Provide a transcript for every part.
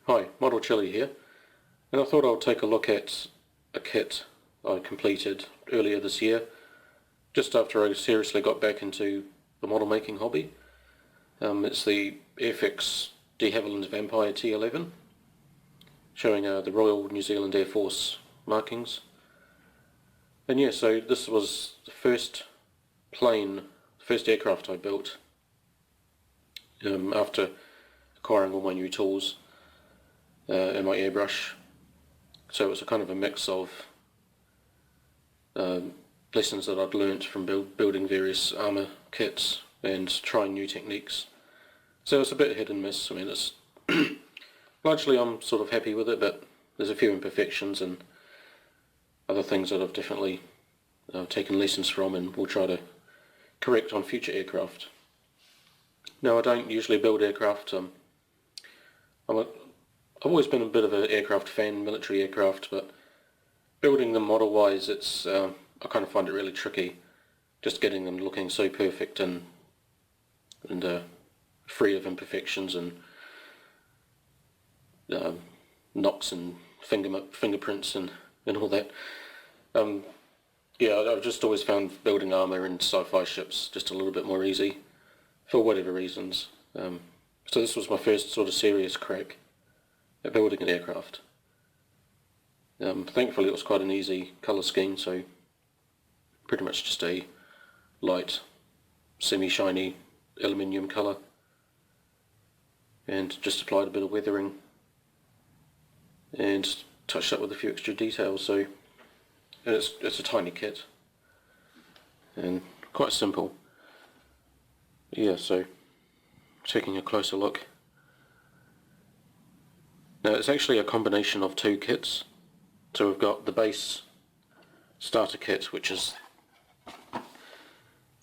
Hi, Model Chili here, and I thought I'd take a look at a kit I completed earlier this year, just after I seriously got back into the model making hobby. It's the Airfix de Havilland Vampire T.11, showing the Royal New Zealand Air Force markings. And yeah, so this was the first aircraft I built after acquiring all my new tools and my airbrush. So it was a kind of a mix of lessons that I'd learnt from building various armour kits and trying new techniques. So it's a bit hit and miss. I mean, it's largely I'm sort of happy with it, but there's a few imperfections and other things that I've definitely taken lessons from and will try to correct on future aircraft. Now, I don't usually build aircraft. I've always been a bit of an aircraft fan, military aircraft, but building them model-wise, I kind of find it really tricky, just getting them looking so perfect and free of imperfections and knocks and fingerprints and all that. Yeah, I've just always found building armour in sci-fi ships just a little bit more easy, for whatever reasons. So this was my first sort of serious crack at building an aircraft. Thankfully it was quite an easy colour scheme, so pretty much just a light, semi-shiny aluminium colour, and just applied a bit of weathering and touched up with a few extra details. So it's a tiny kit and quite simple. Yeah, so taking a closer look. Now it's actually a combination of two kits. So we've got the base starter kit, which is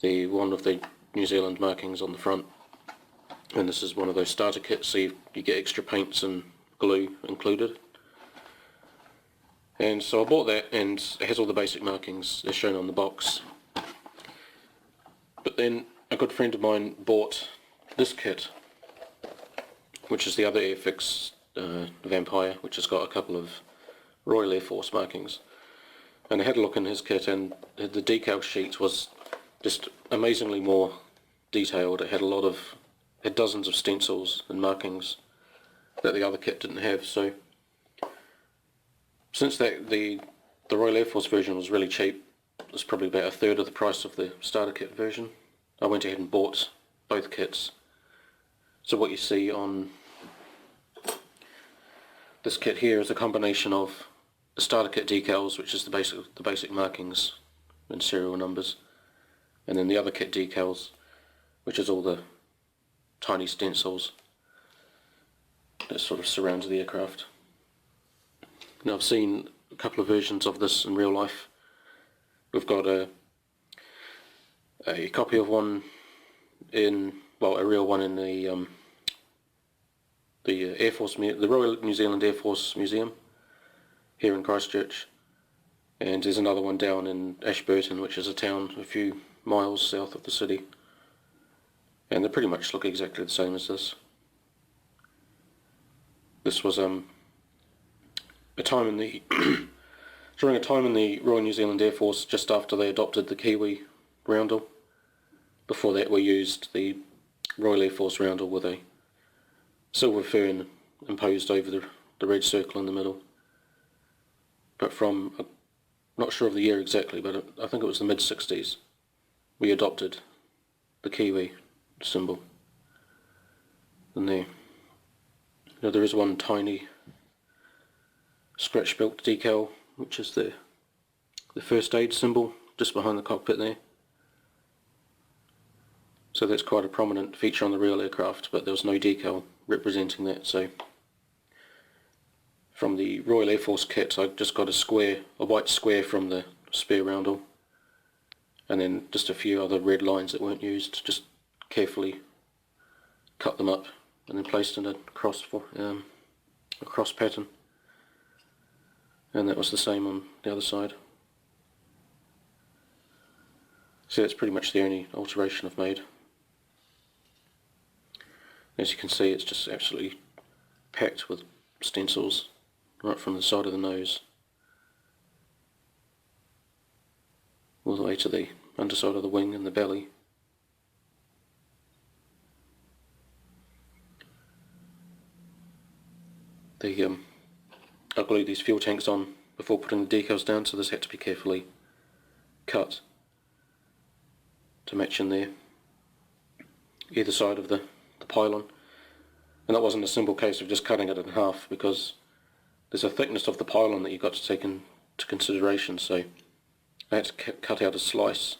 the one of the New Zealand markings on the front, and this is one of those starter kits, so you get extra paints and glue included. And so I bought that, and it has all the basic markings as shown on the box. But then a good friend of mine bought this kit, which is the other Airfix Vampire, which has got a couple of Royal Air Force markings. And I had a look in his kit, and the decal sheet was just amazingly more detailed. It had dozens of stencils and markings that the other kit didn't have. So since the Royal Air Force version was really cheap, it was probably about a third of the price of the starter kit version, I went ahead and bought both kits. So what you see on this kit here is a combination of the starter kit decals, which is the basic markings and serial numbers, and then the other kit decals, which is all the tiny stencils that sort of surrounds the aircraft. Now, I've seen a couple of versions of this in real life. We've got a copy of one a real one in the Air Force, the Royal New Zealand Air Force Museum here in Christchurch, and there's another one down in Ashburton, which is a town a few miles south of the city, and they pretty much look exactly the same as this. This was a time in the during a time in the Royal New Zealand Air Force just after they adopted the Kiwi roundel. Before that we used the Royal Air Force roundel with a silver fern imposed over the red circle in the middle. But from, I'm not sure of the year exactly, but I think it was the mid-60s, we adopted the Kiwi symbol. And there is one tiny scratch-built decal, which is the first aid symbol just behind the cockpit there. So that's quite a prominent feature on the real aircraft, but there was no decal representing that. So from the Royal Air Force kit, I just got a white square from the spare roundel, and then just a few other red lines that weren't used. Just carefully cut them up and then placed in a cross pattern. And that was the same on the other side. So that's pretty much the only alteration I've made. As you can see, it's just absolutely packed with stencils right from the side of the nose all the way to the underside of the wing and the belly. I glued these fuel tanks on before putting the decals down, so this had to be carefully cut to match in there, either side of the pylon. And that wasn't a simple case of just cutting it in half, because there's a thickness of the pylon that you've got to take into consideration, so I had to cut out a slice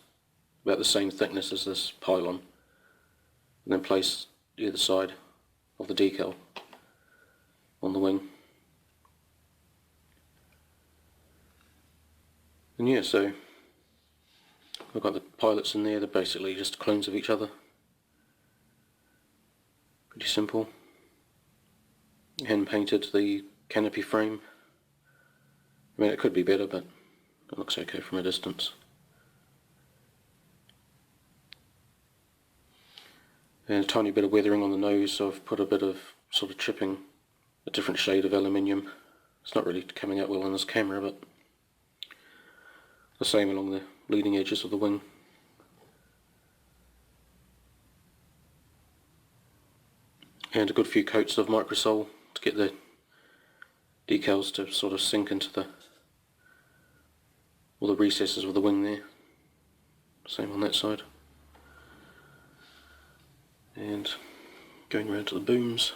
about the same thickness as this pylon and then place either side of the decal on the wing. And yeah, so I've got the pilots in there. They're basically just clones of each other. Pretty simple. Hand painted the canopy frame. I mean, it could be better, but it looks okay from a distance. And a tiny bit of weathering on the nose, so I've put a bit of sort of chipping, a different shade of aluminium. It's not really coming out well on this camera, but the same along the leading edges of the wing. And a good few coats of microsol to get the decals to sort of sink into all the recesses of the wing there. Same on that side. And going around to the booms.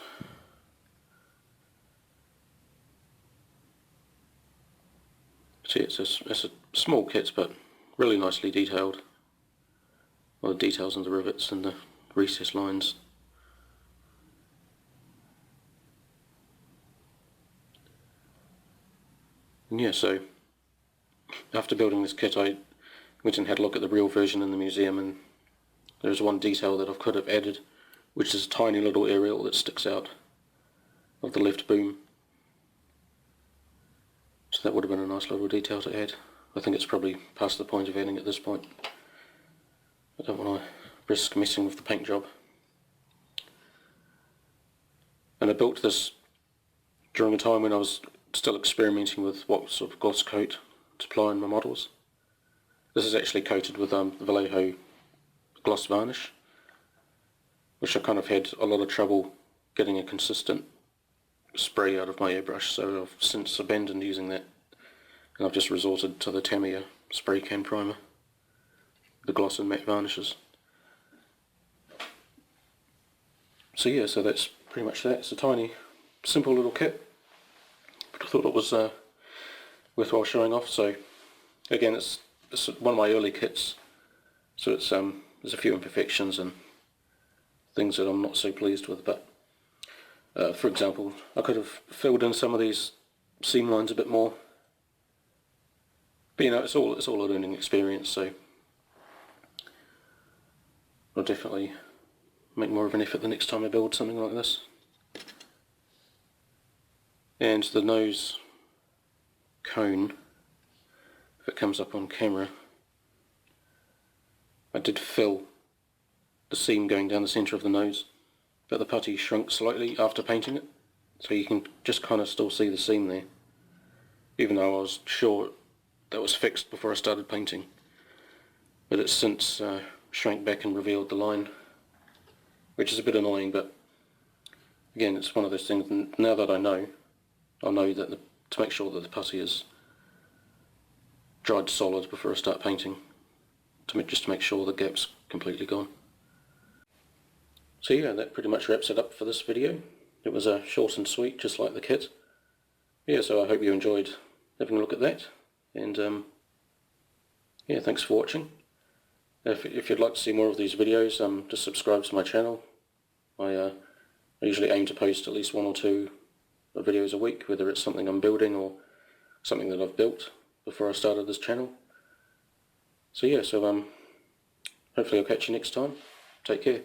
See, it's a small kit, but really nicely detailed. All the details on the rivets and the recess lines. And yeah, so after building this kit, I went and had a look at the real version in the museum, and there's one detail that I could have added, which is a tiny little aerial that sticks out of the left boom. So that would have been a nice little detail to add. I think it's probably past the point of adding at this point. I don't want to risk messing with the paint job. And I built this during a time when I was still experimenting with what sort of gloss coat to apply on my models. This is actually coated with the Vallejo gloss varnish, which I kind of had a lot of trouble getting a consistent spray out of my airbrush, so I've since abandoned using that, and I've just resorted to the Tamiya spray can primer, the gloss and matte varnishes. So yeah, so that's pretty much that. It's a tiny, simple little kit, but I thought it was worthwhile showing off. So again, it's one of my early kits, so it's there's a few imperfections and things that I'm not so pleased with, but for example, I could have filled in some of these seam lines a bit more, but you know, it's all a learning experience, so I'll definitely make more of an effort the next time I build something like this. And the nose cone, if it comes up on camera, I did fill the seam going down the centre of the nose, but the putty shrunk slightly after painting it, so you can just kind of still see the seam there, even though I was sure that was fixed before I started painting. But it's since shrank back and revealed the line, which is a bit annoying, but again, it's one of those things, and now that I know, I'll know that to make sure that the putty is dried solid before I start painting, just to make sure the gap's completely gone. So yeah, that pretty much wraps it up for this video. It was short and sweet, just like the kit. Yeah, so I hope you enjoyed having a look at that, and yeah, thanks for watching. If you'd like to see more of these videos, just subscribe to my channel. I usually aim to post at least 1 or 2 videos a week, whether it's something I'm building or something that I've built before I started this channel. So yeah, so hopefully I'll catch you next time. Take care.